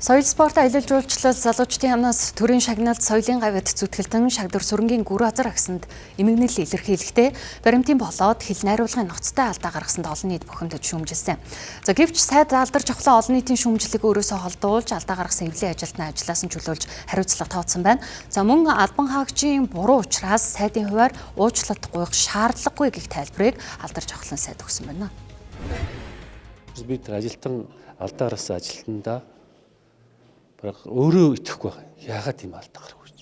Соёл спорт аялал жуулчлал залуучдын амнаас төрийн шагналд соёлын гавьд зүтгэлтэн шагдар сүрэнгийн гүр азар агсанд эмгэнэл илэрхийлэхдээ баримтын болоод хил найруулгын ноцтой алдаа гаргасанд олон нийт бухимдаж шүүмжилсэн. За гэвч сайд алдарч авлаа олон нийтийн шүүмжлэгийг өөрөөсөө холдуулж алдаа гаргасан эвлэлийн ажилтнаа ажилласан чөлөөлж хариуцлага тооцсон байна. За мөн албан хаагчийн буруу учраас сайдын хуваар уучлалт гуйх шаардлагагүй гэх тайлбарыг алдарч авлаа сайд өгсөн байна. Бид ажилтан алдаа гаргасан ажилтнаа өөрөө итгэхгүй байгаа. Яагаад тийм алдаа гаргав гэж.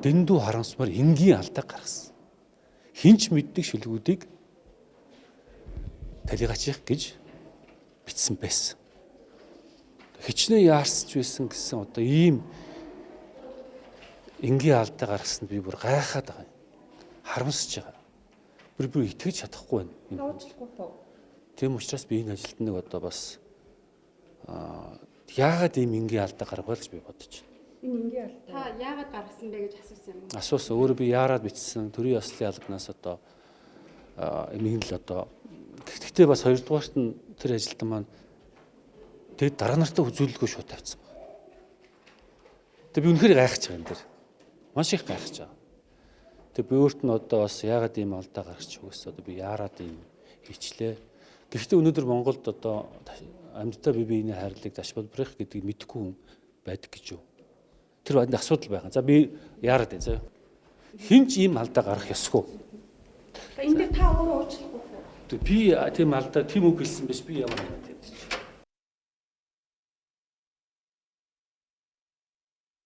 Дэндүү харамсмаар энгийн алдаа гаргасан. Хинч мэддэг шүлгүүдийг талигачих гэж бичсэн байсан. Хичнээн яарсч байсан гэсэн одоо ийм энгийн алдаа гаргасанд би бүр гайхаад байгаа юм. Харамсаж байгаа. Бүр итгэж чадахгүй байна. Уучлахгүй по. Тийм учраас би энэ ажилтныг одоо бас яагаад ийм энгийн алдаа гаргавал гэж би бодож байна. Энэ энгийн алдаа. Та яагаад гаргасан бэ гэж асуусан юм уу? Асуусан. Өөрөө би яарад бичсэн төрийн ёслолын албанаас одоо эмгэнэл одоо гэхдээ бас хоёрдугаарт нь тэр ажилтан маань тэгээд дараа нартаа үзүүлэлгүй шууд тавьсан байна. Тэгээд би үнэхээр гайхаж байгаа юм дээр. Маш их гайхаж байгаа. Тэгээд би өөрт нь одоо бас яагаад ийм алдаа гаргачих вэ? Одоо би яарад ийм хийчлээ. Гэхдээ өнөөдөр Монголд одоо амьдтай биений хайрлыг дашболбрих гэдгийг мэдэхгүй хүн байдаг гэж юу? Тэр банд асуудал байгаа. За би яарад байна заа. Хинч ийм алдаа гарах ёсгүй. Энд дээр та өөрөө уучлахгүй. Би тийм алдаа тийм үг хэлсэн биш би ямар юм бэ?